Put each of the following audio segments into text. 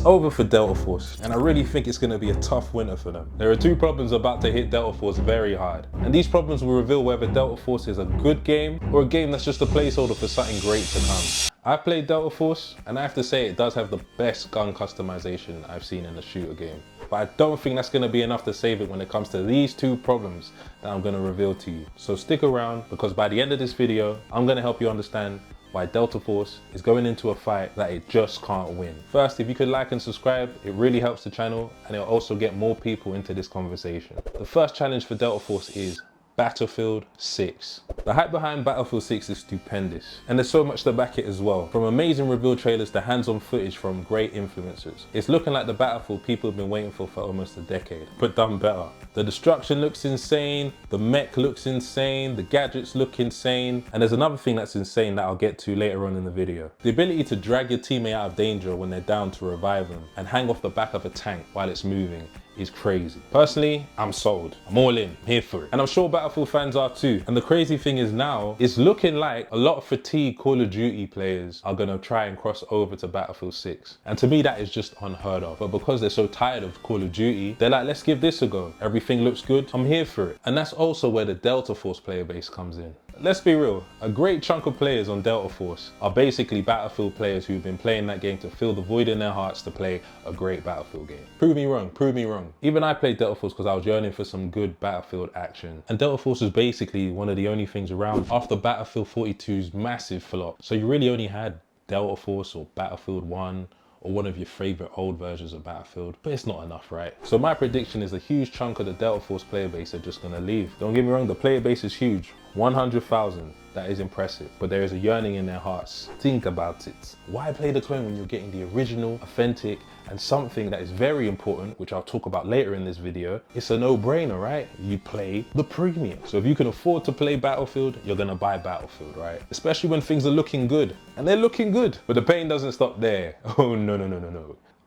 It's over for Delta Force, and I really think it's going to be a tough winter for them. There are two problems about to hit Delta Force very hard, and these problems will reveal whether Delta Force is a good game or a game that's just a placeholder for something great to come. I've played Delta Force, and I have to say it does have the best gun customization I've seen in a shooter game. But I don't think that's going to be enough to save it when it comes to these two problems that I'm going to reveal to you. So stick around, because by the end of this video, I'm going to help you understand why Delta Force is going into a fight that it just can't win. First, if you could like and subscribe, it really helps the channel, and it'll also get more people into this conversation. The first challenge for Delta Force is Battlefield 6. The hype behind Battlefield 6 is stupendous, and there's so much to back it as well. From amazing reveal trailers to hands-on footage from great influencers. It's looking like the Battlefield people have been waiting for almost a decade, but done better. The destruction looks insane, the mech looks insane, the gadgets look insane, and there's another thing that's insane that I'll get to later on in the video. The ability to drag your teammate out of danger when they're down to revive them and hang off the back of a tank while it's moving is crazy. Personally, I'm sold. I'm all in, I'm here for it. And I'm sure Battlefield fans are too. And the crazy thing is now, it's looking like a lot of fatigued Call of Duty players are gonna try and cross over to Battlefield 6. And to me, that is just unheard of. But because they're so tired of Call of Duty, they're like, let's give this a go. Everything looks good, I'm here for it. And that's also where the Delta Force player base comes in. Let's be real, a great chunk of players on Delta Force are basically Battlefield players who've been playing that game to fill the void in their hearts to play a great Battlefield game. Prove me wrong, prove me wrong. Even I played Delta Force because I was yearning for some good Battlefield action. And Delta Force was basically one of the only things around after Battlefield 42's massive flop. So you really only had Delta Force or Battlefield 1 or one of your favorite old versions of Battlefield, but it's not enough, right? So my prediction is a huge chunk of the Delta Force player base are just gonna leave. Don't get me wrong, the player base is huge, 100,000. That is impressive, but there is a yearning in their hearts. Think about it. Why play the clone when you're getting the original, authentic, and something that is very important, which I'll talk about later in this video? It's a no-brainer, right? You play the premium. So if you can afford to play Battlefield, you're gonna buy Battlefield, right? Especially when things are looking good, and they're looking good. But the pain doesn't stop there. Oh, no.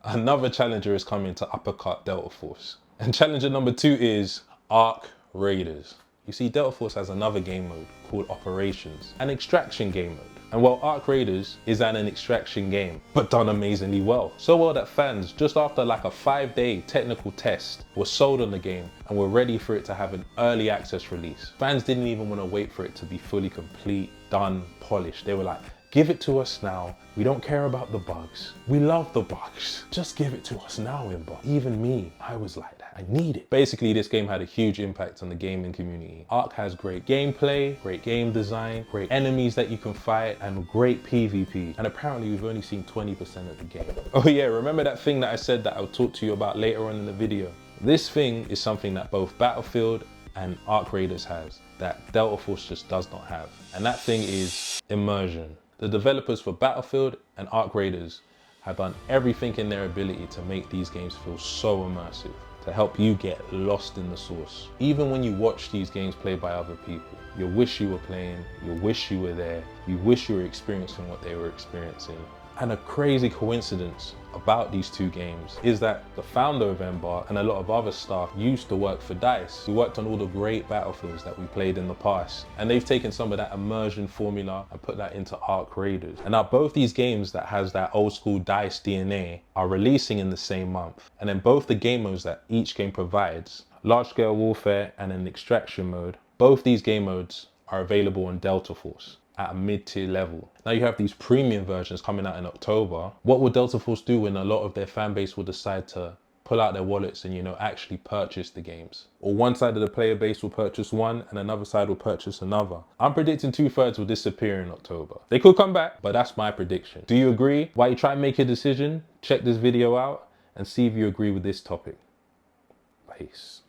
Another challenger is coming to uppercut Delta Force. And challenger number 2 is Arc Raiders. You see, Delta Force has another game mode called Operations, an extraction game mode. And while Arc Raiders is an extraction game, but done amazingly well. So well that fans, just after like a 5-day technical test, were sold on the game and were ready for it to have an early access release. Fans didn't even want to wait for it to be fully complete, done, polished. They were like, give it to us now. We don't care about the bugs. We love the bugs. Just give it to us now, Imba. Even me, I was like that. I need it. Basically, this game had a huge impact on the gaming community. Arc has great gameplay, great game design, great enemies that you can fight, and great PvP. And apparently we've only seen 20% of the game. Oh yeah, remember that thing that I said that I'll talk to you about later on in the video? This thing is something that both Battlefield and Arc Raiders has that Delta Force just does not have. And that thing is immersion. The developers for Battlefield and Arc Raiders have done everything in their ability to make these games feel so immersive, to help you get lost in the source. Even when you watch these games played by other people, you wish you were playing, you wish you were there, you wish you were experiencing what they were experiencing. And a crazy coincidence about these two games is that the founder of Ember and a lot of other staff used to work for DICE, who worked on all the great Battlefields that we played in the past. And they've taken some of that immersion formula and put that into Arc Raiders. And now both these games that has that old school DICE DNA are releasing in the same month. And then both the game modes that each game provides, large scale warfare and an extraction mode, both these game modes are available on Delta Force at a mid-tier level. Now you have these premium versions coming out in October. What will Delta Force do when a lot of their fan base will decide to pull out their wallets and, you know, actually purchase the games? Or one side of the player base will purchase one and another side will purchase another. I'm predicting 2/3 will disappear in October. They could come back, but that's my prediction. Do you agree? While you try and make a decision, check this video out and see if you agree with this topic. Peace.